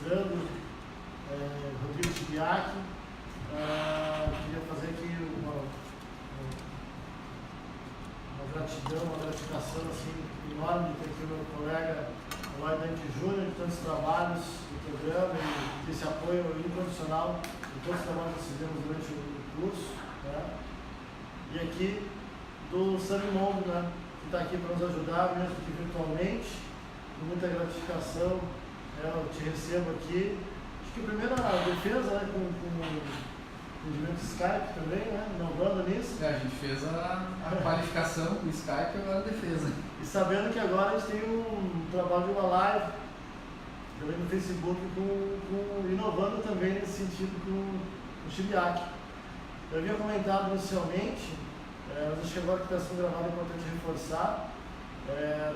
palestrando, Rodrigo Chibiak. Queria fazer aqui uma gratidão, uma gratificação assim, enorme de ter aqui o meu colega Eloy Dante Júnior, de tantos trabalhos do programa e desse apoio incondicional de todos os trabalhos que fizemos durante o curso. Né? E aqui do Samimundo, né, que está aqui para nos ajudar, mesmo que virtualmente, com muita gratificação. Eu te recebo aqui. Acho que a primeira defesa, né, com atendimento Skype também, né, inovando nisso. A gente fez a qualificação com Skype e agora a defesa. E sabendo que agora a gente tem um trabalho de uma live também no Facebook, inovando também nesse sentido com o Chibiak. Eu havia comentado inicialmente, mas acho que agora que está sendo gravado é importante reforçar,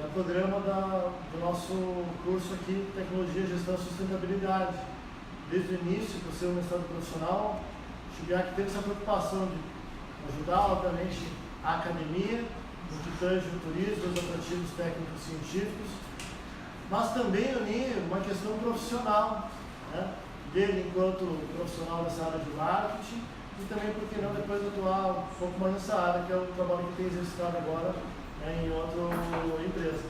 do programa do nosso curso aqui, Tecnologia, Gestão e Sustentabilidade. Desde o início, por ser um mestrado profissional, o Chibiak teve essa preocupação de ajudar, obviamente, a academia, no que tange o turismo, os atrativos técnicos científicos, mas também unir uma questão profissional, né, dele enquanto profissional dessa área de marketing, e também, por que não, depois atuar um pouco mais nessa área, que é o trabalho que tem exercitado agora, né, em outra empresa.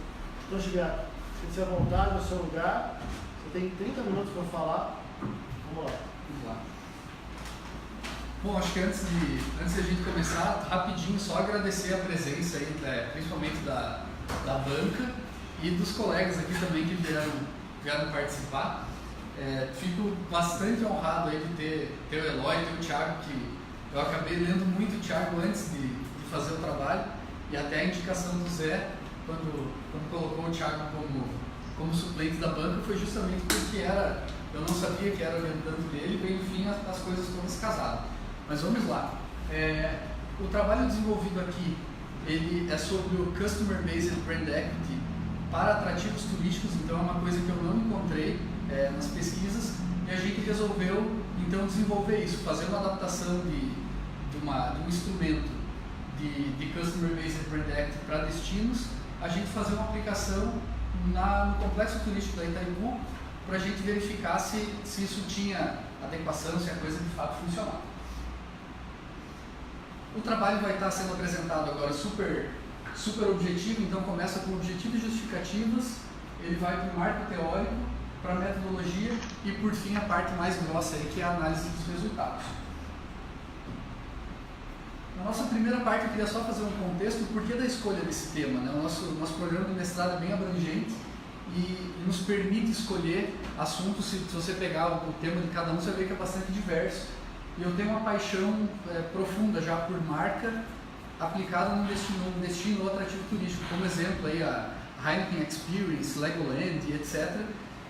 Então, Chibiak, sinta-se à vontade no seu lugar, você tem 30 minutos para falar. Vamos lá. Vamos lá. Bom, acho que antes de a gente começar, rapidinho, só agradecer a presença aí, principalmente da banca e dos colegas aqui também que vieram participar. Fico bastante honrado aí de ter o Eloy, ter o Thiago, que eu acabei lendo muito o Thiago antes de fazer o trabalho, e até a indicação do Zé, quando colocou o Thiago como suplente da banca, foi justamente porque eu não sabia que era orientando dele, e enfim as coisas todas casaram. Mas vamos lá. O trabalho desenvolvido aqui, ele é sobre o Customer Based Brand Equity para atrativos turísticos, então é uma coisa que eu não encontrei nas pesquisas, e a gente resolveu então desenvolver isso, fazer uma adaptação de um instrumento de Customer Based Brand Equity para destinos, a gente fazer uma aplicação no complexo turístico da Itaipu, para a gente verificar se isso tinha adequação, se a coisa de fato funcionava. O trabalho vai estar sendo apresentado agora super objetivo, então começa com objetivos e justificativas, ele vai para o marco teórico, para a metodologia e por fim a parte mais grossa aí, que é a análise dos resultados. Na nossa primeira parte eu queria só fazer um contexto do porquê da escolha desse tema, né? O nosso programa de mestrado é bem abrangente e nos permite escolher assuntos. Se você pegar o tema de cada um, você vai ver que é bastante diverso. E eu tenho uma paixão profunda já por marca aplicada num destino ou atrativo turístico, como exemplo aí a Heineken Experience, Legoland e etc.,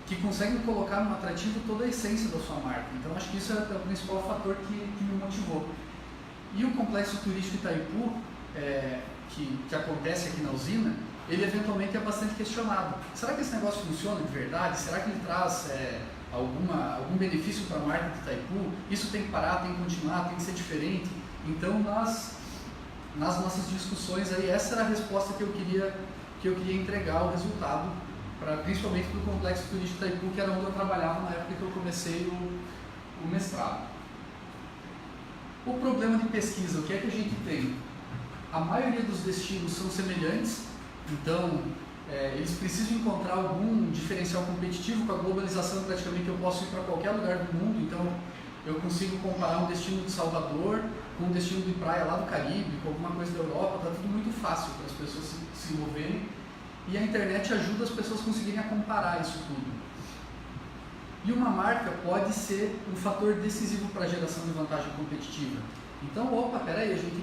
que conseguem colocar no atrativo toda a essência da sua marca. Então acho que isso é o principal fator que me motivou. E o complexo turístico Itaipu, que acontece aqui na usina, ele eventualmente é bastante questionado. Será que esse negócio funciona de verdade? Será que ele traz algum benefício para a marca de Itaipu? Isso tem que parar, tem que continuar, tem que ser diferente? Então, nas nossas discussões, aí, essa era a resposta que eu queria entregar, o resultado, principalmente para o complexo turístico Itaipu, que era onde eu trabalhava na época que eu comecei o mestrado. O problema de pesquisa, o que é que a gente tem? A maioria dos destinos são semelhantes, então eles precisam encontrar algum diferencial competitivo. Com a globalização, praticamente eu posso ir para qualquer lugar do mundo, então eu consigo comparar um destino de Salvador com um destino de praia lá do Caribe, com alguma coisa da Europa, está tudo muito fácil para as pessoas se moverem, e a internet ajuda as pessoas a conseguirem comparar isso tudo. E uma marca pode ser um fator decisivo para a geração de vantagem competitiva. Então, peraí, a gente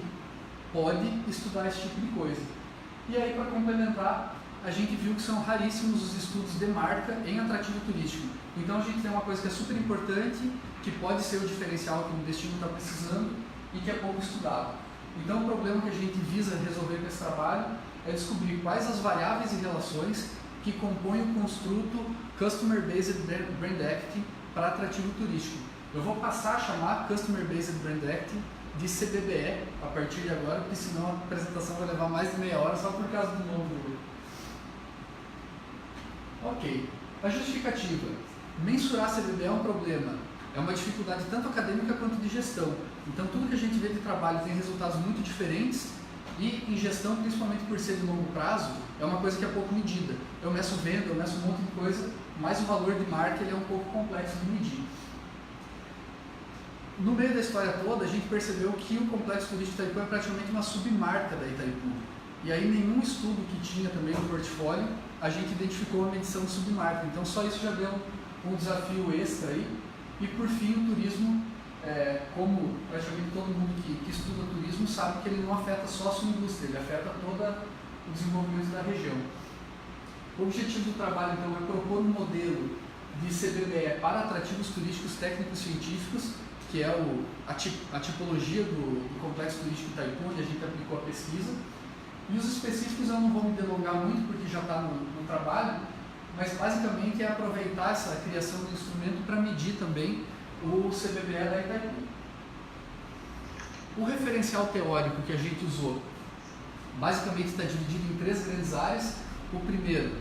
pode estudar esse tipo de coisa. E aí, para complementar, a gente viu que são raríssimos os estudos de marca em atrativo turístico. Então, a gente tem uma coisa que é super importante, que pode ser o diferencial que o destino está precisando e que é pouco estudado. Então, o problema que a gente visa resolver com esse trabalho é descobrir quais as variáveis e relações que compõem o construto Customer Based Brand Equity para atrativo turístico. Eu vou passar a chamar Customer Based Brand Equity de CBBE a partir de agora, porque senão a apresentação vai levar mais de meia hora só por causa do nome. Ok, a justificativa. mensurar CBB é um problema, é uma dificuldade tanto acadêmica quanto de gestão. Então tudo que a gente vê de trabalho tem resultados muito diferentes e em gestão, principalmente por ser de longo prazo, é uma coisa que é pouco medida. Eu meço venda, eu meço um monte de coisa, mas o valor de marca ele é um pouco complexo de medir. No meio da história toda, a gente percebeu que o Complexo Turístico Itaipu é praticamente uma submarca da Itaipu. E aí nenhum estudo que tinha também no portfólio, a gente identificou uma medição de submarca. Então só isso já deu um desafio extra aí. E por fim o turismo, como praticamente todo mundo que estuda turismo sabe que ele não afeta só a sua indústria, ele afeta todo o desenvolvimento da região. O objetivo do trabalho então é propor um modelo de CBBE para atrativos turísticos técnicos científicos, que é a tipologia do Complexo Turístico Itaipu, onde a gente aplicou a pesquisa. E os específicos eu não vou me delongar muito porque já está no trabalho, mas basicamente é aproveitar essa criação do instrumento para medir também o CBBE da Itaipu. O referencial teórico que a gente usou basicamente está dividido em 3 grandes áreas. O primeiro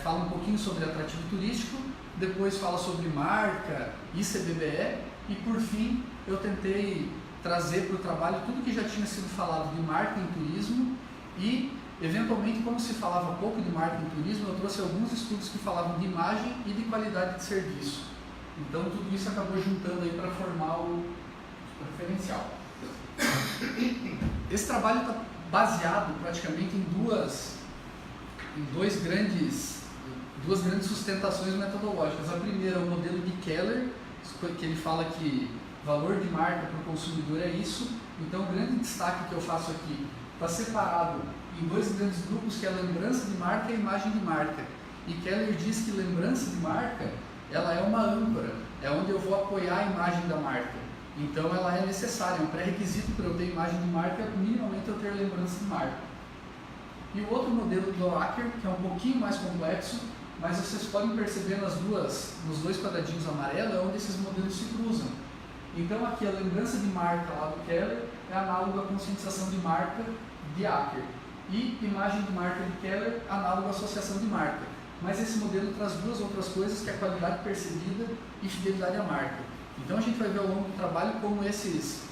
fala um pouquinho sobre atrativo turístico, depois fala sobre marca e CBBE, e por fim eu tentei trazer para o trabalho tudo que já tinha sido falado de marca em turismo e, eventualmente, como se falava pouco de marca em turismo, eu trouxe alguns estudos que falavam de imagem e de qualidade de serviço. Então tudo isso acabou juntando aí para formar o referencial. Esse trabalho está baseado praticamente em duas grandes sustentações metodológicas. A primeira é o modelo de Keller, que ele fala que valor de marca para o consumidor é isso. Então o grande destaque que eu faço aqui está separado em 2 grandes grupos, que é a lembrança de marca e a imagem de marca. E Keller diz que lembrança de marca ela é uma âncora, é onde eu vou apoiar a imagem da marca. Então ela é necessária, é um pré-requisito para eu ter imagem de marca, minimamente eu ter lembrança de marca. E o outro modelo do Acker, que é um pouquinho mais complexo, mas vocês podem perceber nos 2 quadradinhos amarelos, é onde esses modelos se cruzam. Então aqui a lembrança de marca lá do Keller é análogo à conscientização de marca de Acker. E imagem de marca de Keller, análogo à associação de marca. Mas esse modelo traz 2 outras coisas, que é a qualidade percebida e fidelidade à marca. Então a gente vai ver ao longo do trabalho como essas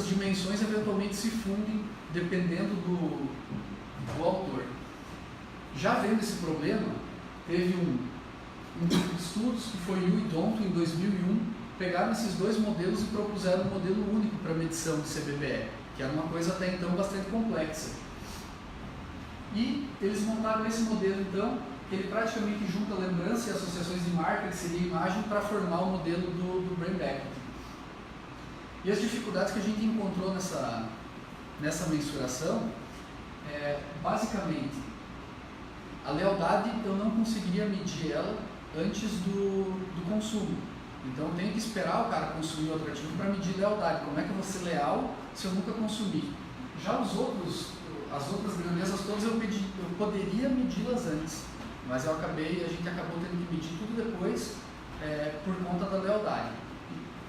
dimensões eventualmente se fundem dependendo do autor. Já vendo esse problema, teve um grupo de estudos, que foi Yu e Donto, em 2001, pegaram esses 2 modelos e propuseram um modelo único para medição de CBBE, que era uma coisa até então bastante complexa. E eles montaram esse modelo então, que ele praticamente junta lembrança e associações de marca, que seria a imagem, para formar o modelo do Brain Beckett. E as dificuldades que a gente encontrou nessa mensuração, basicamente, a lealdade eu não conseguiria medir ela antes do consumo. Então eu tenho que esperar o cara consumir o atrativo para medir lealdade. Como é que eu vou ser leal se eu nunca consumir? Já as outras grandezas todas eu poderia medi-las antes, mas a gente acabou tendo que medir tudo depois por conta da lealdade.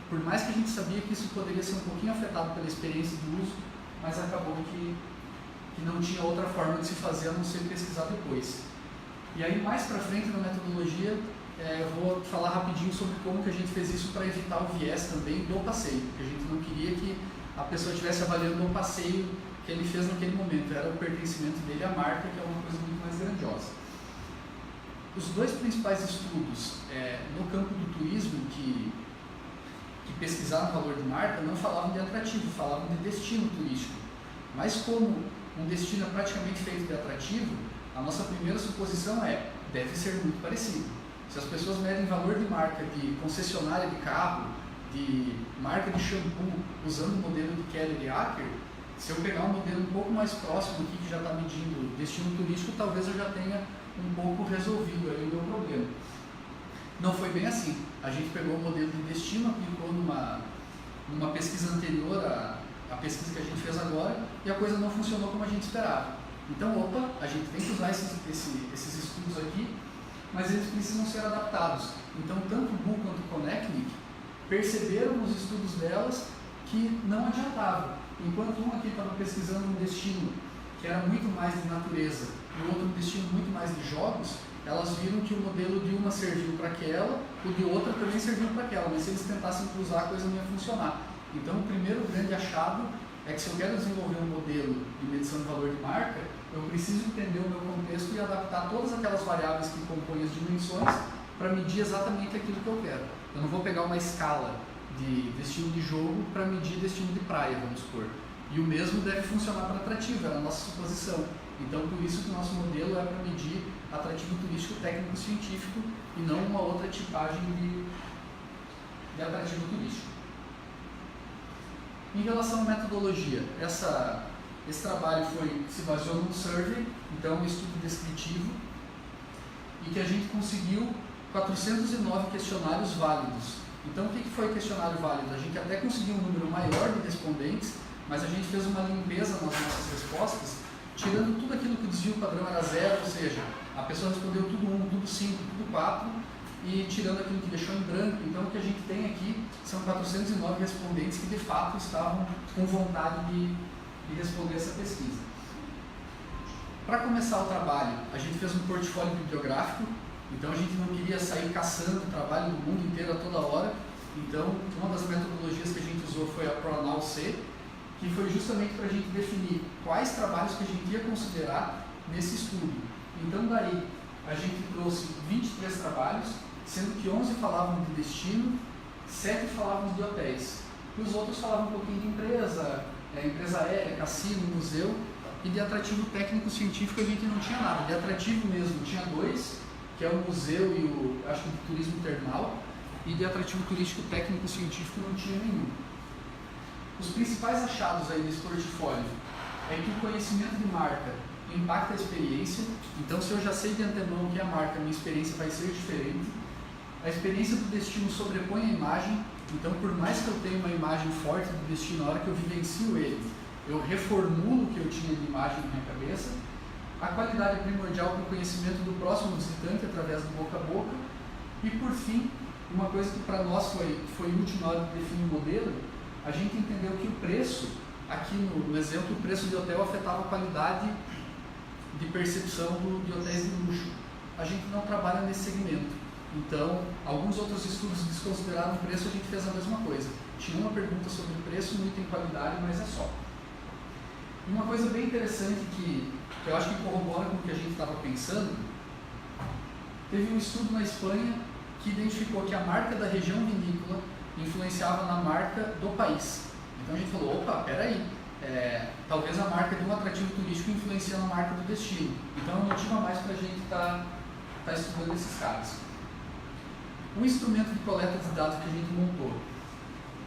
Por mais que a gente sabia que isso poderia ser um pouquinho afetado pela experiência de uso, mas acabou que não tinha outra forma de se fazer a não ser pesquisar depois. E aí mais para frente na metodologia eu vou falar rapidinho sobre como que a gente fez isso para evitar o viés também do passeio, porque a gente não queria que a pessoa estivesse avaliando o passeio que ele fez naquele momento, era o pertencimento dele à marca, que é uma coisa muito mais grandiosa. Os 2 principais estudos no campo do turismo que pesquisaram o valor de marca não falavam de atrativo, falavam de destino turístico. Mas como um destino é praticamente feito de atrativo, a nossa primeira suposição deve ser muito parecido. Se as pessoas medem valor de marca de concessionária de carro, de marca de shampoo, usando o modelo de Keller e Acker, se eu pegar um modelo um pouco mais próximo aqui, que já está medindo destino turístico, talvez eu já tenha um pouco resolvido aí o meu problema. Não foi bem assim. A gente pegou o modelo de destino, aplicou numa pesquisa anterior à pesquisa que a gente fez agora, e a coisa não funcionou como a gente esperava. Então, a gente tem que usar esses estudos aqui, mas eles precisam ser adaptados. Então, tanto o Bu quanto o Konecnik perceberam nos estudos delas que não adiantava. Enquanto um aqui estava pesquisando um destino que era muito mais de natureza e o outro um destino muito mais de jogos, elas viram que o modelo de uma serviu para aquela, o de outra também serviu para aquela, mas se eles tentassem cruzar, a coisa não ia funcionar. Então, o primeiro grande achado é que se eu quero desenvolver um modelo de medição de valor de marca, eu preciso entender o meu contexto e adaptar todas aquelas variáveis que compõem as dimensões para medir exatamente aquilo que eu quero. Eu não vou pegar uma escala de destino de jogo para medir destino de praia, vamos supor. E o mesmo deve funcionar para atrativo, é a nossa suposição. Então, por isso que o nosso modelo é para medir atrativo turístico técnico-científico e não uma outra tipagem de atrativo turístico. Em relação à metodologia, esse trabalho se baseou num survey, então um estudo descritivo, e que a gente conseguiu 409 questionários válidos. Então, o que foi questionário válido? A gente até conseguiu um número maior de respondentes, mas a gente fez uma limpeza nas nossas respostas, tirando tudo aquilo que o desvio padrão era 0, ou seja, a pessoa respondeu tudo 1, tudo 5, tudo 4, e tirando aquilo que deixou em branco. Então, o que a gente tem aqui são 409 respondentes que, de fato, estavam com vontade de responder essa pesquisa. Para começar o trabalho, a gente fez um portfólio bibliográfico, então a gente não queria sair caçando o trabalho do mundo inteiro a toda hora. Então, uma das metodologias que a gente usou foi a ProAnal-C, que foi justamente para a gente definir quais trabalhos que a gente ia considerar nesse estudo. Então, daí, a gente trouxe 23 trabalhos, sendo que 11 falavam de destino, 7 falavam de hotéis. E os outros falavam um pouquinho de empresa aérea, cassino, museu, e de atrativo técnico-científico a gente não tinha nada. De atrativo mesmo tinha 2, que é o museu e acho que o turismo termal, e de atrativo turístico técnico-científico não tinha nenhum. Os principais achados aí desse portfólio é que o conhecimento de marca impacta a experiência. Então, se eu já sei de antemão que a marca, minha experiência vai ser diferente. A experiência do destino sobrepõe a imagem. Então, por mais que eu tenha uma imagem forte do destino, na hora que eu vivencio ele, eu reformulo o que eu tinha de imagem na minha cabeça. A qualidade é primordial para o conhecimento do próximo visitante através do boca a boca. E, por fim, uma coisa que para nós foi útil na hora de definir o modelo, a gente entendeu que o preço, aqui no exemplo, o preço de hotel afetava a qualidade de percepção de hotéis de luxo. A gente não trabalha nesse segmento. Então, alguns outros estudos desconsideraram o preço, a gente fez a mesma coisa. Tinha uma pergunta sobre o preço, muito em qualidade, mas é só. E uma coisa bem interessante que eu acho que corrobora com o que a gente estava pensando, teve um estudo na Espanha que identificou que a marca da região vinícola influenciava na marca do país. Então a gente falou, opa, peraí, talvez a marca de um atrativo turístico influencia na marca do destino. Então é um motivo a mais para a gente estar estudando esses caras. Um instrumento de coleta de dados que a gente montou,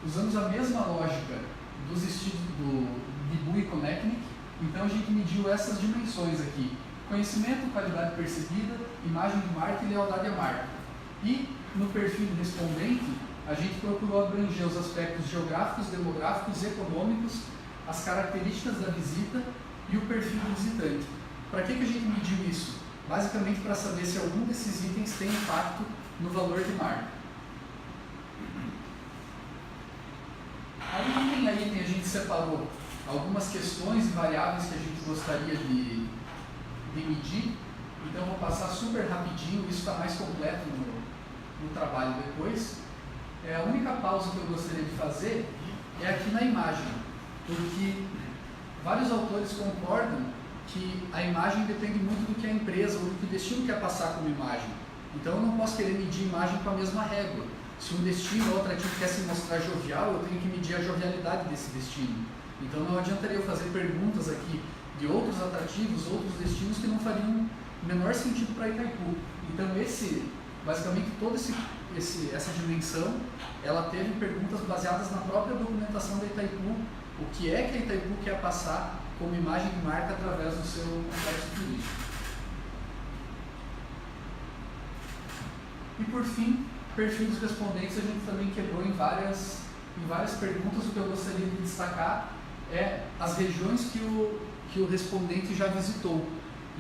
usamos a mesma lógica dos estilos de Bull e Konecnik. Então a gente mediu essas dimensões aqui: conhecimento, qualidade percebida, imagem de marca e lealdade à marca. E no perfil do respondente, a gente procurou abranger os aspectos geográficos, demográficos, econômicos, as características da visita e o perfil do visitante. Para que a gente mediu isso? Basicamente para saber se algum desses itens tem impacto no valor de marca. Aí, item a item, a gente separou algumas questões e variáveis que a gente gostaria de medir. Então, eu vou passar super rapidinho, isso está mais completo no trabalho depois. A única pausa que eu gostaria de fazer é aqui na imagem, porque vários autores concordam que a imagem depende muito do que a empresa ou do que o destino quer passar como imagem. Então, eu não posso querer medir imagem com a mesma régua. Se um destino ou atrativo quer se mostrar jovial, eu tenho que medir a jovialidade desse destino. Então, não adiantaria eu fazer perguntas aqui de outros atrativos, outros destinos que não fariam o menor sentido para Itaipu. Então, basicamente, toda essa dimensão, ela teve perguntas baseadas na própria documentação da Itaipu, o que é que a Itaipu quer passar como imagem de marca através do seu complexo turístico. E por fim, perfil dos respondentes, a gente também quebrou em várias perguntas. O que eu gostaria de destacar é as regiões que o respondente já visitou.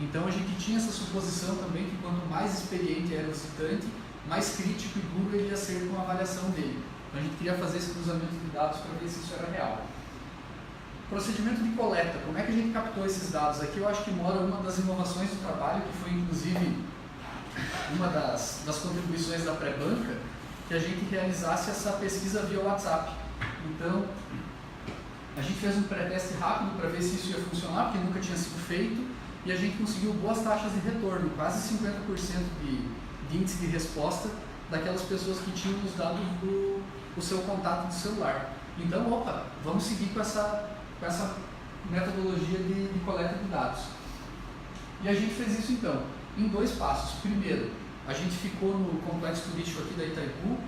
Então a gente tinha essa suposição também que quanto mais experiente era o visitante, mais crítico e duro ele ia ser com a avaliação dele. Então a gente queria fazer esse cruzamento de dados para ver se isso era real. Procedimento de coleta, como é que a gente captou esses dados? Aqui eu acho que mora uma das inovações do trabalho, que foi inclusive uma das contribuições da pré-banca, que a gente realizasse essa pesquisa via WhatsApp. Então, a gente fez um pré-teste rápido para ver se isso ia funcionar, porque nunca tinha sido feito, e a gente conseguiu boas taxas de retorno, quase 50% de índice de resposta daquelas pessoas que tinham os dados do seu contato do celular. Então, vamos seguir com essa metodologia de coleta de dados. E a gente fez isso então, em 2 passos. Primeiro, a gente ficou no complexo turístico aqui da Itaipu,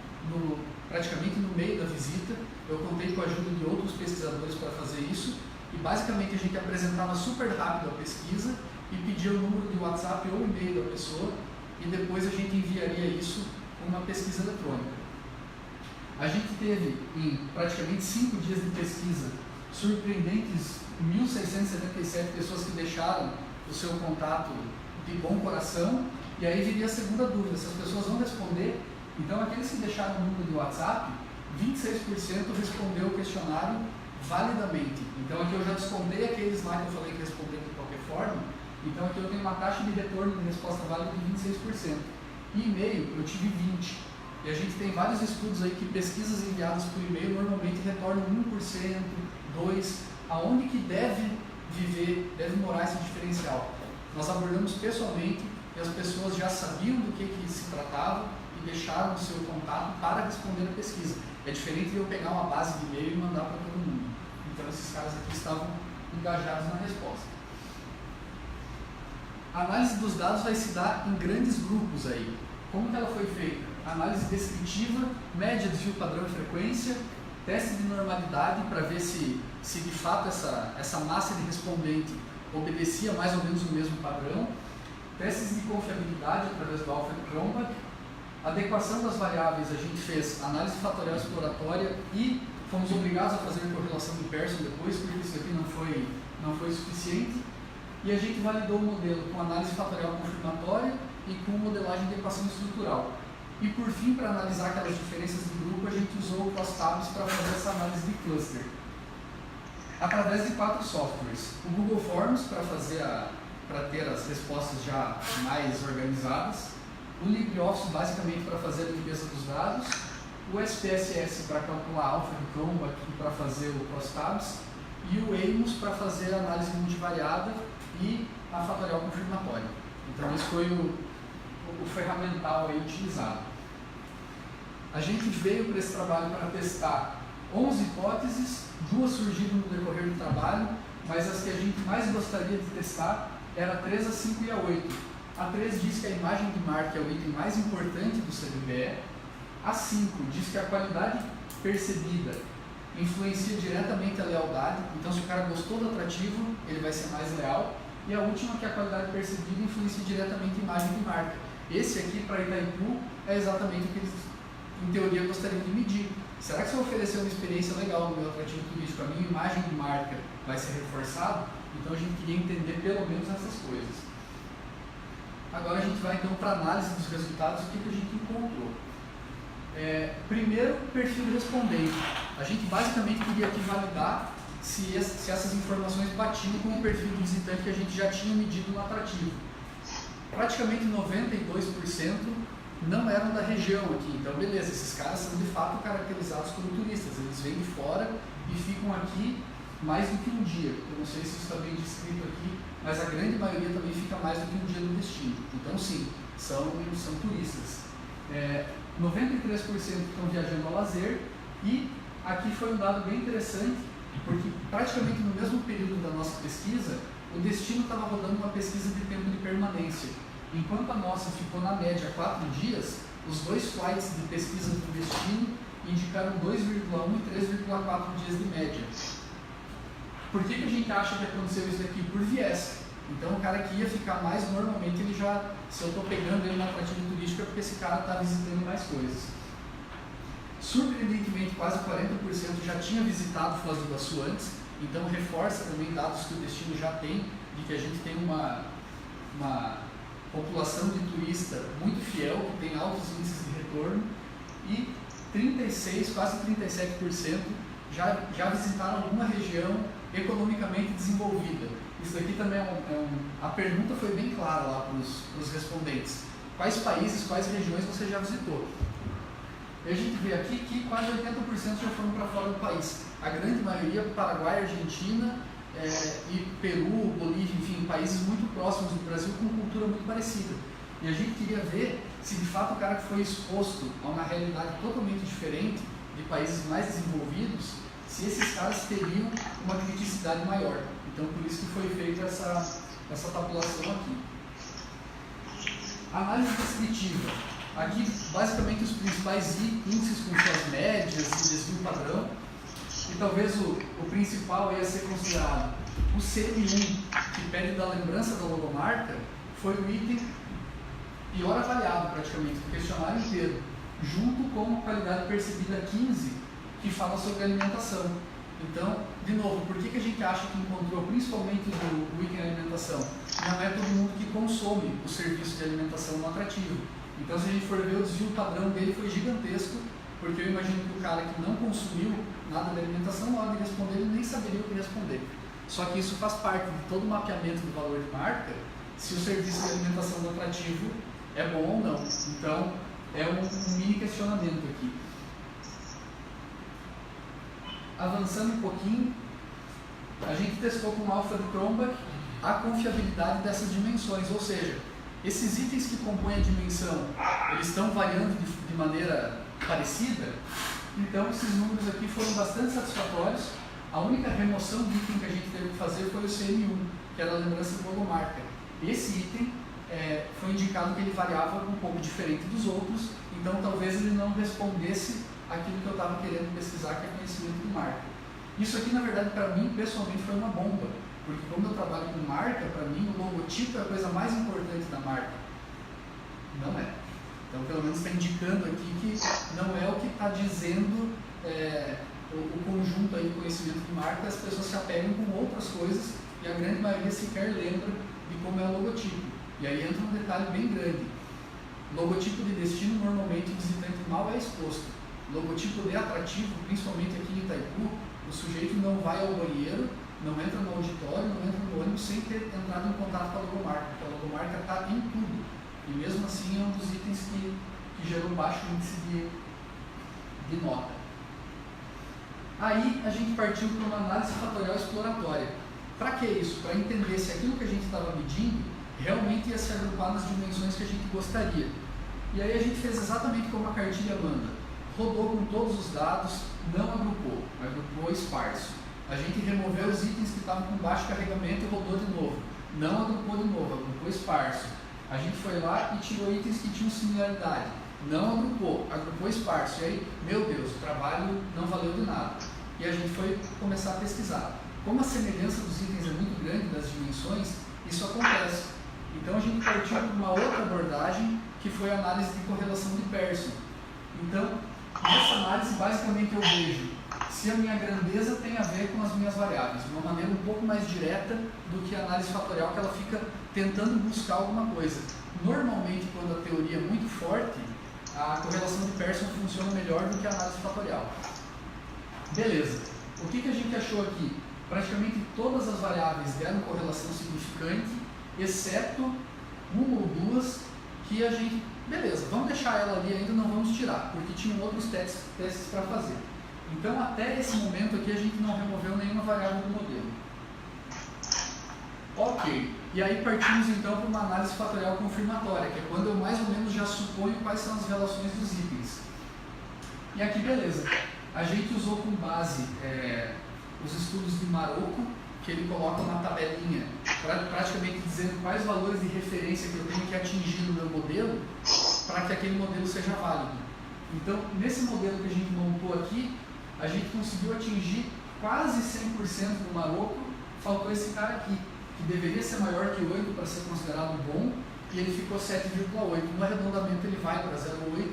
praticamente no meio da visita. Eu contei com a ajuda de outros pesquisadores para fazer isso, e basicamente a gente apresentava super rápido a pesquisa e pedia o número de WhatsApp ou e-mail da pessoa, e depois a gente enviaria isso com uma pesquisa eletrônica. A gente teve, em praticamente 5 dias de pesquisa, surpreendentes 1.677 pessoas que deixaram o seu contato de bom coração, e aí viria a segunda dúvida, se as pessoas vão responder. Então, aqueles que deixaram o número de WhatsApp, 26% respondeu o questionário validamente. Então, aqui eu já descontei aqueles lá que eu falei que responderam de qualquer forma. Então, aqui eu tenho uma taxa de retorno de resposta válida de 26%. E e-mail, eu tive 20%. E a gente tem vários estudos aí que pesquisas enviadas por e-mail normalmente retornam 1%, 2%. Aonde que deve morar esse diferencial? Nós abordamos pessoalmente e as pessoas já sabiam do que se tratava e deixaram o seu contato para responder a pesquisa. É diferente de eu pegar uma base de e-mail e mandar para todo mundo. Então esses caras aqui estavam engajados na resposta. A análise dos dados vai se dar em grandes grupos aí. Como que ela foi feita? Análise descritiva, média, desvio padrão e frequência, teste de normalidade para ver se de fato essa massa de respondente obedecia mais ou menos o mesmo padrão, testes de confiabilidade através do Alpha e Cronbach, adequação das variáveis, a gente fez análise fatorial exploratória e fomos obrigados a fazer correlação de Pearson depois, porque isso aqui não foi suficiente, e a gente validou o modelo com análise fatorial confirmatória e com modelagem de equação estrutural. E por fim, para analisar aquelas diferenças de grupo, a gente usou o CrossTabs para fazer essa análise de cluster. Através de 4 softwares. O Google Forms para ter as respostas já mais organizadas, o LibreOffice basicamente para fazer a limpeza dos dados, o SPSS para calcular alfa e Cronbach e para fazer o CrossTabs, e o Amos para fazer a análise multivariada e a fatorial confirmatória. Então esse foi o ferramental aí utilizado. A gente veio para esse trabalho para testar 11 hipóteses, 2 surgiram no decorrer do trabalho, mas as que a gente mais gostaria de testar era a 3, a 5 e a 8. A 3 diz que a imagem de marca é o item mais importante do CVBE. A 5 diz que a qualidade percebida influencia diretamente a lealdade, então se o cara gostou do atrativo, ele vai ser mais leal. E a última, que a qualidade percebida influencia diretamente a imagem de marca. Esse aqui, para Itaipu, é exatamente o que eles, em teoria, gostariam de medir. Será que se eu oferecer uma experiência legal no meu atrativo turístico, a minha imagem de marca vai ser reforçada? Então a gente queria entender pelo menos essas coisas. Agora a gente vai então para a análise dos resultados, o que a gente encontrou. Primeiro, perfil do respondente. A gente basicamente queria aqui validar se essas informações batiam com o perfil do visitante que a gente já tinha medido no atrativo. Praticamente 92% não eram da região aqui, então beleza, esses caras são de fato caracterizados como turistas, eles vêm de fora e ficam aqui mais do que um dia. Eu não sei se isso está bem descrito aqui, mas a grande maioria também fica mais do que um dia no destino. Então sim, são turistas. 93% estão viajando a lazer, e aqui foi um dado bem interessante, porque praticamente no mesmo período da nossa pesquisa, o destino estava rodando uma pesquisa de tempo de permanência. Enquanto a nossa ficou na média 4 dias, os 2 flights de pesquisa do destino indicaram 2,1 e 3,4 dias de média. Por que a gente acha que aconteceu isso aqui? Por viés. Então o cara que ia ficar mais, normalmente ele já, se eu estou pegando ele no atrativo turístico, é porque esse cara está visitando mais coisas. Surpreendentemente, quase 40% já tinha visitado Foz do Iguaçu antes, então reforça também dados que o destino já tem, de que a gente tem uma população de turista muito fiel, que tem altos índices de retorno, e 36%, quase 37% já visitaram alguma região economicamente desenvolvida. Isso aqui também a pergunta foi bem clara lá para os respondentes. quais países, quais regiões você já visitou. E a gente vê aqui que quase 80% já foram para fora do país. A grande maioria, Paraguai, Argentina e Peru, Bolívia, enfim, países muito próximos do Brasil com cultura muito parecida. E a gente queria ver se de fato o cara que foi exposto a uma realidade totalmente diferente de países mais desenvolvidos, se esses caras teriam uma criticidade maior. Então por isso que foi feita essa tabulação aqui. Análise descritiva. Aqui basicamente os principais índices com suas médias e desvio padrão. E talvez o principal ia ser considerado o CM1, que pede da lembrança da logomarca, foi o item pior avaliado praticamente, do questionário inteiro, junto com a qualidade percebida 15, que fala sobre alimentação. Então, de novo, por que a gente acha que encontrou principalmente o item alimentação? Não é todo mundo que consome o serviço de alimentação no atrativo. Então, se a gente for ver, o desvio padrão dele foi gigantesco, porque eu imagino que o cara que não consumiu nada de alimentação, na hora de responder, ele nem saberia o que responder. Só que isso faz parte de todo o mapeamento do valor de marca, se o serviço de alimentação do atrativo é bom ou não. Então, é um mini questionamento aqui. Avançando um pouquinho, a gente testou com o Alfred Kronbach a confiabilidade dessas dimensões, ou seja, esses itens que compõem a dimensão, eles estão variando de maneira parecida, então esses números aqui foram bastante satisfatórios. A única remoção de item que a gente teve que fazer foi o CM1, que era a lembrança de logomarca. Esse item foi indicado que ele variava um pouco diferente dos outros, então talvez ele não respondesse aquilo que eu estava querendo pesquisar, que é conhecimento de marca. Isso aqui, na verdade, para mim, pessoalmente, foi uma bomba, porque como eu trabalho com marca, para mim o logotipo é a coisa mais importante da marca. Não é. Então, pelo menos está indicando aqui que não é o que está dizendo o conjunto aí de conhecimento de marca, as pessoas se apegam com outras coisas e a grande maioria sequer lembra de como é o logotipo. E aí entra um detalhe bem grande. Logotipo de destino, normalmente o visitante mal é exposto. Logotipo de atrativo, principalmente aqui em Itaipu, o sujeito não vai ao banheiro, não entra no auditório, não entra no ônibus sem ter entrado em contato com a logomarca, porque a logomarca está em tudo. E mesmo assim é um dos itens que gerou baixo índice de nota. Aí a gente partiu para uma análise fatorial exploratória. Para que isso? Para entender se aquilo que a gente estava medindo realmente ia se agrupar nas dimensões que a gente gostaria. E aí a gente fez exatamente como a cartilha manda. Rodou com todos os dados, não agrupou esparso. A gente removeu os itens que estavam com baixo carregamento e rodou de novo. Não agrupou de novo, agrupou esparso. A gente foi lá e tirou itens que tinham similaridade. Não agrupou esparso. E aí, meu Deus, o trabalho não valeu de nada. E a gente foi começar a pesquisar. Como a semelhança dos itens é muito grande das dimensões, isso acontece. Então a gente partiu de uma outra abordagem, que foi a análise de correlação de Pearson. Então, nessa análise, basicamente eu vejo se a minha grandeza tem a ver com as minhas variáveis, de uma maneira um pouco mais direta do que a análise fatorial, que ela fica tentando buscar alguma coisa. Normalmente, quando a teoria é muito forte, a correlação de Pearson funciona melhor do que a análise fatorial. Beleza. O que a gente achou aqui? Praticamente todas as variáveis deram correlação significante, exceto uma ou duas que a gente... Beleza, vamos deixar ela ali ainda, não vamos tirar, porque tinham outros testes para fazer. Então, até esse momento aqui, a gente não removeu nenhuma variável do modelo. Ok, e aí partimos então para uma análise fatorial confirmatória, que é quando eu mais ou menos já suponho quais são as relações dos itens. E aqui, beleza, a gente usou como base os estudos de Marocco, que ele coloca uma tabelinha, praticamente dizendo quais valores de referência que eu tenho que atingir no meu modelo, para que aquele modelo seja válido. Então, nesse modelo que a gente montou aqui, a gente conseguiu atingir quase 100% do Marocco, faltou esse cara aqui, que deveria ser maior que 8 para ser considerado bom, e ele ficou 7,8. No arredondamento ele vai para 0,8,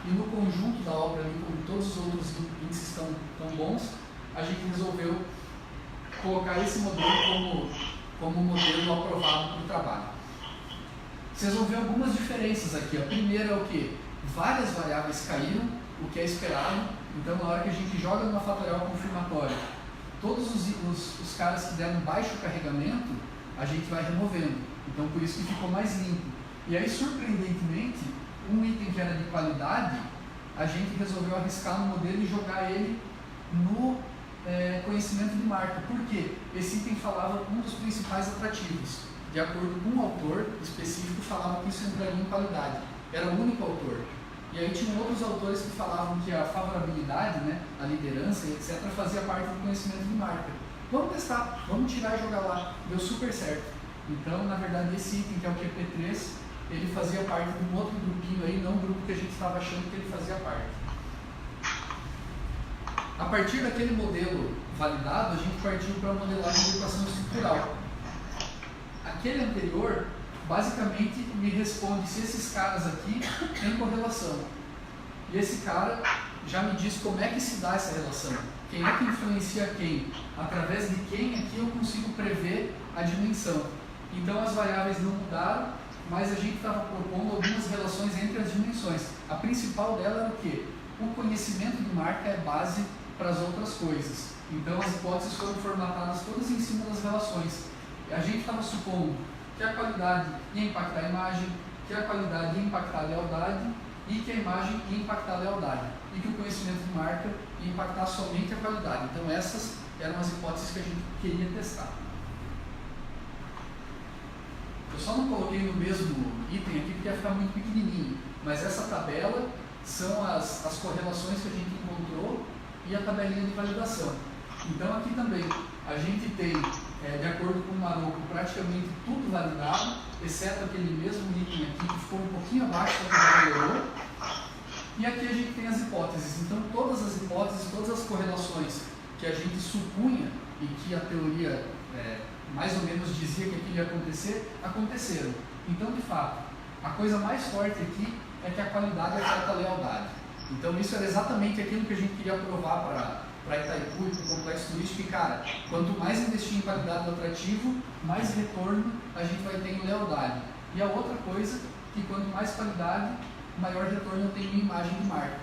e no conjunto da obra, ali, como todos os outros índices estão tão bons, a gente resolveu colocar esse modelo como modelo aprovado para o trabalho. Vocês vão ver algumas diferenças aqui. A primeira é o que? Várias variáveis caíram, o que é esperado. Então, na hora que a gente joga numa fatorial confirmatória, todos os caras que deram baixo carregamento, a gente vai removendo. Então, por isso que ficou mais limpo. E aí, surpreendentemente, um item que era de qualidade, a gente resolveu arriscar no modelo e jogar ele no conhecimento de marca. Por quê? Esse item falava um dos principais atrativos. De acordo com um autor específico, falava que isso entraria em qualidade. Era o único autor. E aí tinham outros autores que falavam que a favorabilidade, né, a liderança, etc., fazia parte do conhecimento de marca. Vamos testar, vamos tirar e jogar lá. Deu super certo. Então, na verdade, esse item, que é o QP3, ele fazia parte de um outro grupinho aí, não um grupo que a gente estava achando que ele fazia parte. A partir daquele modelo validado, a gente partiu para a modelagem de equação estrutural. Aquele anterior, basicamente, me responde se esses caras aqui têm correlação. E esse cara já me diz como é que se dá essa relação. Quem é que influencia quem? Através de quem aqui eu consigo prever a dimensão. Então as variáveis não mudaram, mas a gente estava propondo algumas relações entre as dimensões. A principal dela era o quê? O conhecimento de marca é base para as outras coisas. Então as hipóteses foram formatadas todas em cima das relações. A gente estava supondo que a qualidade ia impactar a imagem, que a qualidade ia impactar a lealdade e que a imagem ia impactar a lealdade. E que o conhecimento de marca ia impactar somente a qualidade. Então essas eram as hipóteses que a gente queria testar. Eu só não coloquei no mesmo item aqui porque ia ficar muito pequenininho. Mas essa tabela são as correlações que a gente encontrou e a tabelinha de validação. Então aqui também a gente tem, de acordo com o Maroco, praticamente tudo validado, exceto aquele mesmo item aqui que ficou um pouquinho abaixo da que melhorou. E aqui a gente tem as hipóteses. Então todas as hipóteses, todas as correlações que a gente supunha e que a teoria mais ou menos dizia que aquilo ia acontecer, aconteceram. Então, de fato, a coisa mais forte aqui é que a qualidade afeta a lealdade. Então isso era exatamente aquilo que a gente queria provar para Itaipu e para o complexo turístico. E, cara, quanto mais investir em qualidade do atrativo, mais retorno a gente vai ter em lealdade. E a outra coisa, que quanto mais qualidade, maior retorno eu tenho em imagem de marca.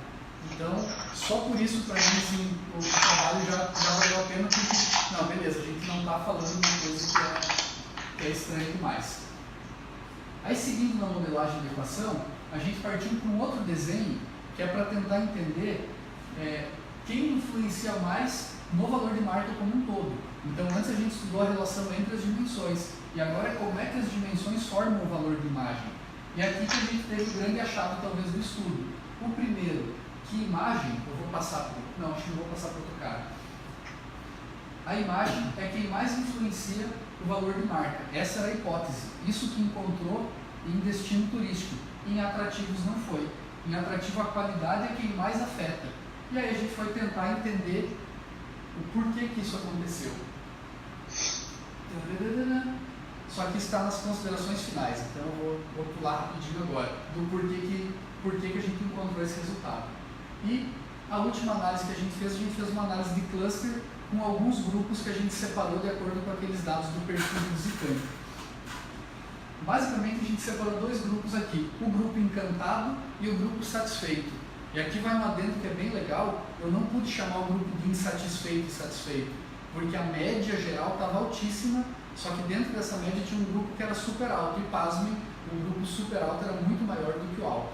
Então, só por isso, para mim, assim, o trabalho já valeu a pena, porque, não, beleza, a gente não está falando de uma coisa que é estranha demais. Aí, seguindo na modelagem da equação, a gente partiu para um outro desenho, que é para tentar entender quem influencia mais no valor de marca como um todo. Então, antes a gente estudou a relação entre as dimensões, e agora é como é que as dimensões formam o valor de imagem. E aqui que a gente teve o grande achado, talvez, do estudo. O primeiro, que imagem, eu vou passar por... Não, acho que não vou passar para outro cara. A imagem é quem mais influencia o valor de marca. Essa era a hipótese. Isso que encontrou em destino turístico. Em atrativos não foi. Em atrativo a qualidade é quem mais afeta. E aí a gente foi tentar entender o porquê que isso aconteceu. Só que está nas considerações finais, então eu vou pular rapidinho agora, do porquê que a gente encontrou esse resultado. E a última análise que a gente fez uma análise de cluster com alguns grupos que a gente separou de acordo com aqueles dados do perfil do visitante. Basicamente a gente separou dois grupos aqui, o grupo encantado e o grupo satisfeito. E aqui vai um adendo que é bem legal, eu não pude chamar o grupo de insatisfeito e satisfeito, porque a média geral estava altíssima, só que dentro dessa média tinha um grupo que era super alto, e pasmem, o grupo super alto era muito maior do que o alto.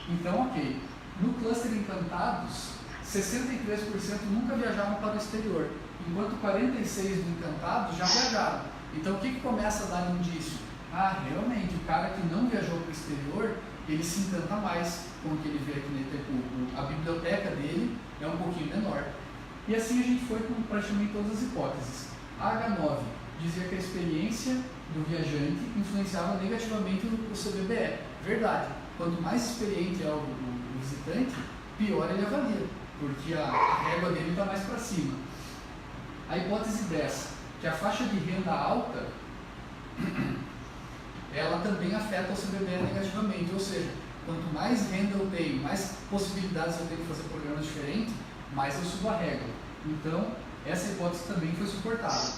Então, ok, no cluster encantados, 63% nunca viajavam para o exterior, enquanto 46% do encantado já viajaram. Então, o que começa a dar indício? Ah, realmente, o cara que não viajou para o exterior, ele se encanta mais com o que ele vê aqui no Itaipu. A biblioteca dele é um pouquinho menor. E assim a gente foi com praticamente todas as hipóteses. A H9 dizia que a experiência do viajante influenciava negativamente o CBBE. Verdade. Quanto mais experiente é o visitante, pior ele avalia, porque a régua dele está mais para cima. A hipótese 10, que a faixa de renda alta, ela também afeta o CBBE negativamente, ou seja, quanto mais renda eu tenho, mais possibilidades eu tenho de fazer programas diferentes, mais eu subo a régua. Então, essa hipótese também foi suportada.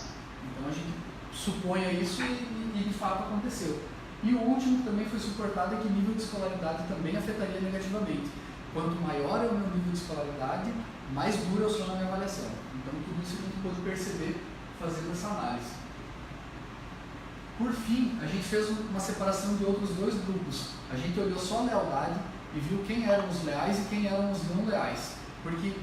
Então, a gente suponha isso e de fato aconteceu. E o último que também foi suportado é que nível de escolaridade também afetaria negativamente. Quanto maior é o meu nível de escolaridade, mais dura eu sou na minha avaliação. Então, tudo isso a gente pôde perceber fazendo essa análise. Por fim, a gente fez uma separação de outros dois grupos. A gente olhou só a lealdade e viu quem eram os leais e quem eram os não leais. Porque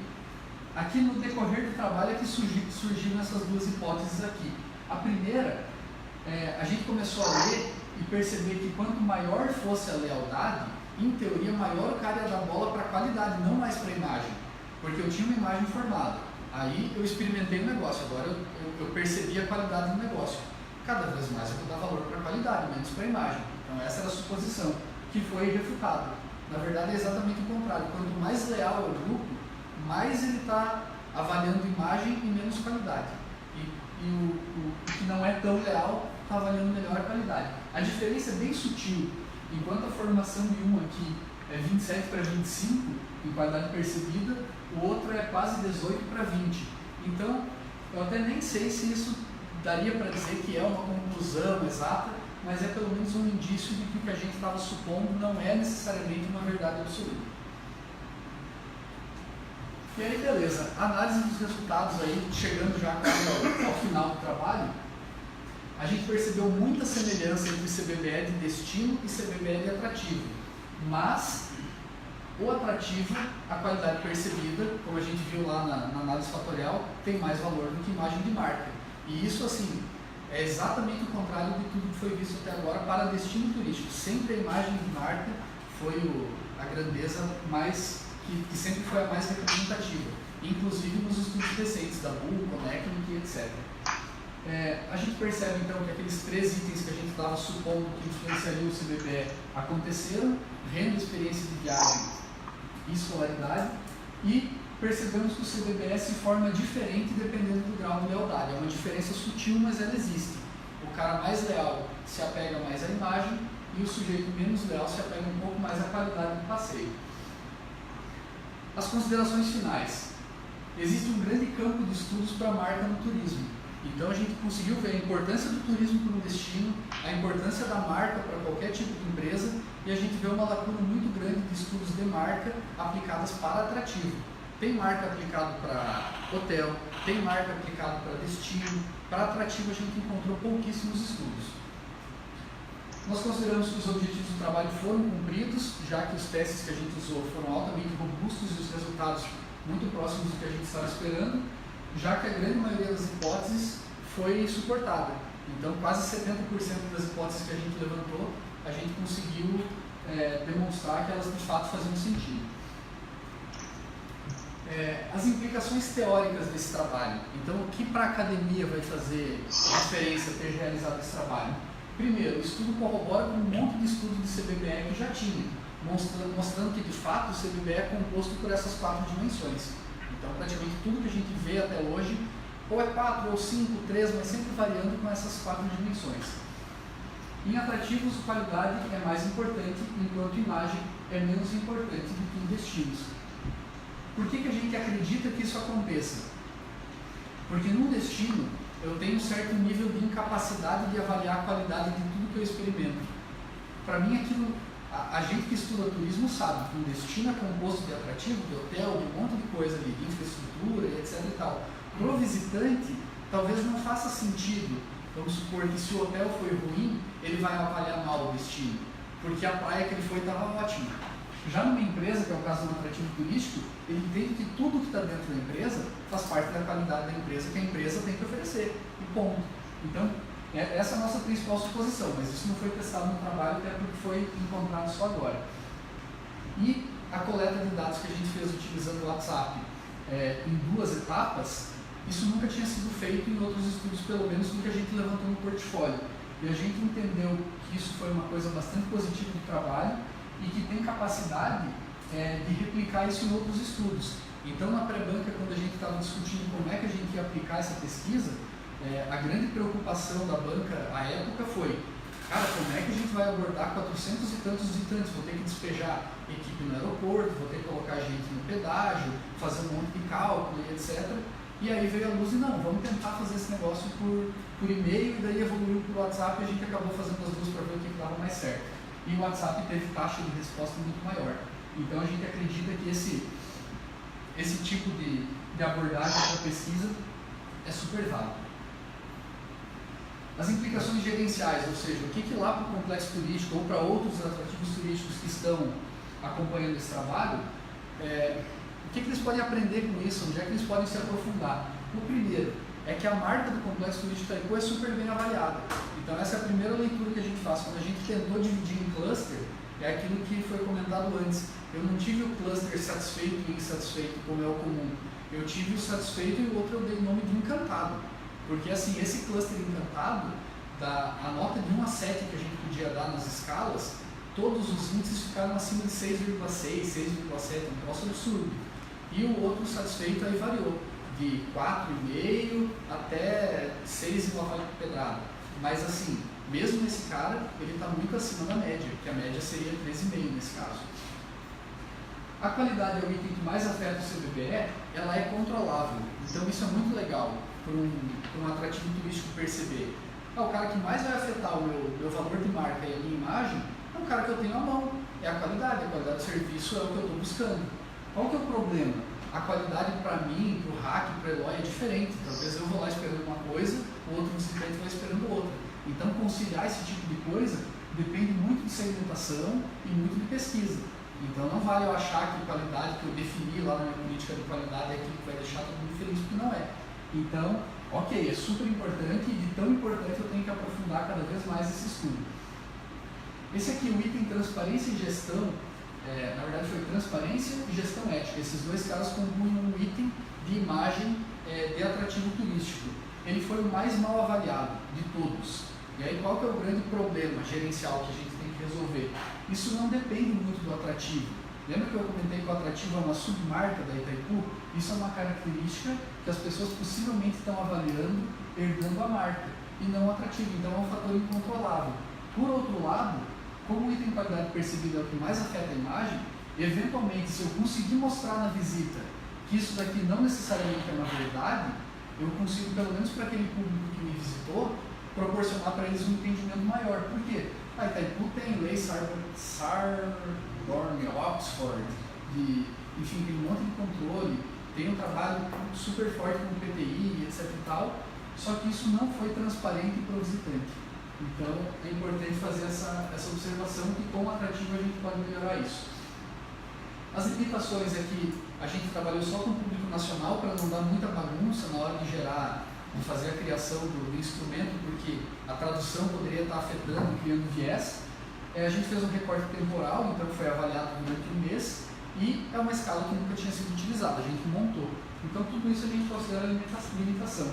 aqui no decorrer do trabalho é que surgiram essas duas hipóteses aqui. A primeira, a gente começou a ler e perceber que quanto maior fosse a lealdade, em teoria maior o cara ia dar bola para a qualidade, não mais para a imagem. Porque eu tinha uma imagem formada. Aí eu experimentei o negócio, agora eu percebi a qualidade do negócio. Cada vez mais eu vou dar valor para a qualidade, menos para a imagem. Então essa era a suposição, que foi refutada. Na verdade é exatamente o contrário. Quanto mais leal é o grupo, mais ele está avaliando imagem e menos qualidade. E o que não é tão leal está avaliando melhor a qualidade. A diferença é bem sutil. Enquanto a formação de um aqui é 27 para 25 em qualidade percebida, o outro é quase 18 para 20. Então, eu até nem sei se isso daria para dizer que é uma conclusão exata, mas é pelo menos um indício de que o que a gente estava supondo não é necessariamente uma verdade absoluta. E aí, beleza, análise dos resultados aí, chegando já ao final do trabalho, a gente percebeu muita semelhança entre CBBE de destino e CBBE de atrativo, mas o atrativo, a qualidade percebida, como a gente viu lá na análise fatorial, tem mais valor do que imagem de marca. E isso, assim, é exatamente o contrário de tudo que foi visto até agora para destino turístico. Sempre a imagem de marca foi a grandeza mais, que sempre foi a mais representativa, inclusive nos estudos recentes da Bull, Connecting e etc. A gente percebe então que aqueles 3 itens que a gente estava supondo que influenciariam o CBBE aconteceram: renda, experiência de viagem e escolaridade, e percebemos que o CBBE se forma diferente dependendo do grau de lealdade. É uma diferença sutil, mas ela existe. O cara mais leal se apega mais à imagem e o sujeito menos leal se apega um pouco mais à qualidade do passeio. As considerações finais. Existe um grande campo de estudos para a marca no turismo. Então a gente conseguiu ver a importância do turismo como destino, a importância da marca para qualquer tipo de empresa, e a gente vê uma lacuna muito grande de estudos de marca aplicadas para atrativo. Tem marca aplicada para hotel, tem marca aplicada para destino, para atrativo a gente encontrou pouquíssimos estudos. Nós consideramos que os objetivos do trabalho foram cumpridos, já que os testes que a gente usou foram altamente robustos e os resultados muito próximos do que a gente estava esperando, já que a grande maioria das hipóteses foi suportada. Então, quase 70% das hipóteses que a gente levantou, a gente conseguiu demonstrar que elas de fato faziam sentido. As implicações teóricas desse trabalho. Então, o que para a academia vai fazer diferença ter realizado esse trabalho? Primeiro, o estudo corrobora com um monte de estudos de CBBE que já tinha, mostrando que de fato o CBBE é composto por essas 4 dimensões. Então, praticamente tudo que a gente vê até hoje, ou é 4, ou 5, 3, mas sempre variando com essas 4 dimensões. Em atrativos, qualidade é mais importante, enquanto imagem é menos importante do que em destinos. Por que a gente acredita que isso aconteça? Porque num destino, eu tenho um certo nível de incapacidade de avaliar a qualidade de tudo que eu experimento. Para mim, aquilo, a gente que estuda turismo sabe que um destino é composto de atrativo, de hotel, de um monte de coisa ali, de infraestrutura, etc. e tal. Para o visitante, talvez não faça sentido. Vamos supor que se o hotel foi ruim, ele vai avaliar mal o destino, porque a praia que ele foi estava ótima. Já numa empresa, que é o caso do atrativo turístico, ele entende que tudo que está dentro da empresa faz parte da qualidade da empresa, que a empresa tem que oferecer, e ponto. Então, essa é a nossa principal suposição, mas isso não foi testado no trabalho, até porque foi encontrado só agora. E a coleta de dados que a gente fez utilizando o WhatsApp em 2 etapas, isso nunca tinha sido feito em outros estudos, pelo menos do que a gente levantou no portfólio. E a gente entendeu que isso foi uma coisa bastante positiva do trabalho e que tem capacidade de replicar isso em outros estudos. Então, na pré-banca, quando a gente estava discutindo como é que a gente ia aplicar essa pesquisa, a grande preocupação da banca à época foi: cara, como é que a gente vai abordar 400 e tantos visitantes? Vou ter que despejar equipe no aeroporto, vou ter que colocar gente no pedágio, fazer um monte de cálculo e etc. E aí veio a luz e não, vamos tentar fazer esse negócio por e-mail, e daí evoluiu para o WhatsApp e a gente acabou fazendo as duas para ver o que dava mais certo. E o WhatsApp teve taxa de resposta muito maior. Então a gente acredita que esse tipo de abordagem para pesquisa é super válido. As implicações gerenciais, ou seja, o que lá para o complexo turístico ou para outros atrativos turísticos que estão acompanhando esse trabalho, o que eles podem aprender com isso, onde é que eles podem se aprofundar. O primeiro é que a marca do complexo turístico Itaipu é super bem avaliada. Então essa é a primeira leitura que a gente faz. Quando a gente tentou dividir em cluster, é aquilo que foi comentado antes. Eu não tive o cluster satisfeito e insatisfeito, como é o comum. Eu tive o satisfeito e o outro eu dei o nome de encantado. Porque assim, esse cluster encantado, a nota de 1 a 7 que a gente podia dar nas escalas, todos os índices ficaram acima de 6,6, 6,7, um troço absurdo. E o outro satisfeito aí variou, de 4,5 até 6 e uma pedrada. Mas assim, mesmo nesse cara, ele está muito acima da média, que a média seria 13,5 nesse caso. A qualidade é o item que mais afeta o CBBE, ela é controlável. Então isso é muito legal para um atrativo turístico perceber. O cara que mais vai afetar o meu valor de marca e a minha imagem é o cara que eu tenho à mão. É a qualidade do serviço é o que eu estou buscando. Qual que é o problema? A qualidade para mim, para o hack, para o Eloy é diferente. Talvez eu vou lá esperando uma coisa, o outro visitante vai esperando outra. Então conciliar esse tipo de coisa depende muito de segmentação e muito de pesquisa. Então não vale eu achar que a qualidade que eu defini lá na minha política de qualidade é aquilo que vai deixar todo mundo feliz, porque não é. Então, ok, é super importante e de tão importante eu tenho que aprofundar cada vez mais esse estudo. Esse aqui, o item transparência e gestão, na verdade foi transparência e gestão ética. Esses dois casos compunham um item de imagem de atrativo turístico. Ele foi o mais mal avaliado de todos. E aí qual que é o grande problema gerencial que a gente tem que resolver? Isso não depende muito do atrativo. Lembra que eu comentei que o atrativo é uma submarca da Itaipu? Isso é uma característica que as pessoas possivelmente estão avaliando, herdando a marca, e não o atrativo. Então é um fator incontrolável. Por outro lado, como o item de qualidade percebido é o que mais afeta a imagem, eventualmente, se eu conseguir mostrar na visita que isso daqui não necessariamente é uma verdade, eu consigo, pelo menos para aquele público que me visitou, proporcionar para eles um entendimento maior. Por quê? A Itaipu tem lei Sarborne, Oxford, enfim, tem um monte de controle, tem um trabalho super forte com o PTI, etc e tal, só que isso não foi transparente para o visitante. Então é importante fazer essa observação que com o atrativo a gente pode melhorar isso. As limitações é que a gente trabalhou só com o público nacional para não dar muita bagunça na hora de fazer a criação do instrumento, porque a tradução poderia estar afetando, criando viés. A gente fez um recorte temporal, então foi avaliado durante um mês, e é uma escala que nunca tinha sido utilizada, a gente montou. Então tudo isso a gente considera limitação.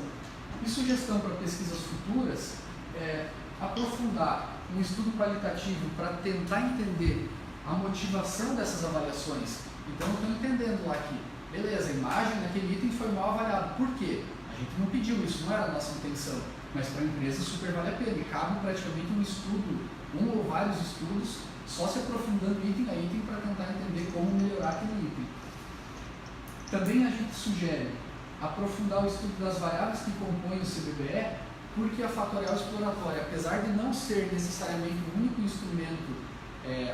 E sugestão para pesquisas futuras é aprofundar um estudo qualitativo para tentar entender a motivação dessas avaliações. Então eu estou entendendo lá que, beleza, a imagem daquele item foi mal avaliada. Por quê? A gente não pediu isso, não era a nossa intenção, mas para a empresa super vale a pena. E cabe praticamente um estudo, um ou vários estudos, só se aprofundando item a item para tentar entender como melhorar aquele item. Também a gente sugere aprofundar o estudo das variáveis que compõem o CBBE, porque a fatorial exploratória, apesar de não ser necessariamente o único instrumento,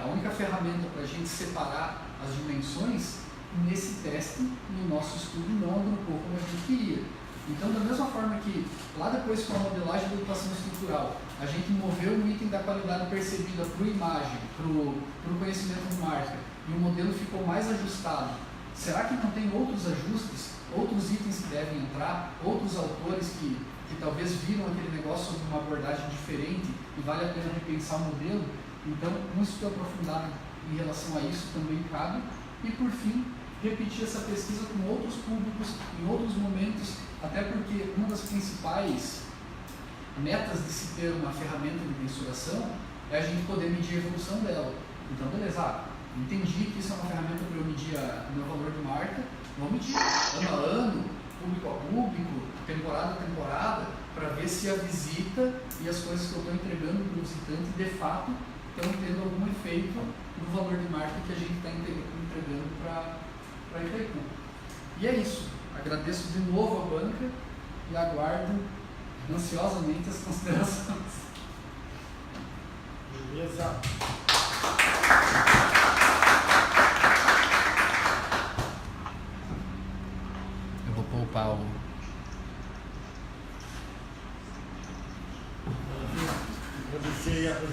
a única ferramenta para a gente separar as dimensões, nesse teste, no nosso estudo, não agrupou como a gente queria. Então, da mesma forma que lá depois com a modelagem da ocupação estrutural, a gente moveu o item da qualidade percebida para a imagem, para o conhecimento de marca, e o modelo ficou mais ajustado. Será que não tem outros ajustes, outros itens que devem entrar, outros autores que talvez viram aquele negócio sob uma abordagem diferente e vale a pena repensar o modelo? Então, um estudo aprofundado em relação a isso também cabe. E, por fim, repetir essa pesquisa com outros públicos, em outros momentos, até porque uma das principais metas de se ter uma ferramenta de mensuração é a gente poder medir a evolução dela. Então, beleza, entendi que isso é uma ferramenta para eu medir o meu valor de marca, vou medir ano a ano, público a público, temporada a temporada, para ver se a visita e as coisas que eu estou entregando para o visitante, de fato, estão tendo algum efeito no valor de marca que a gente está entregando para Itaipu. E é isso. Agradeço de novo a banca e aguardo ansiosamente as considerações. Beleza. Eu vou poupar o e a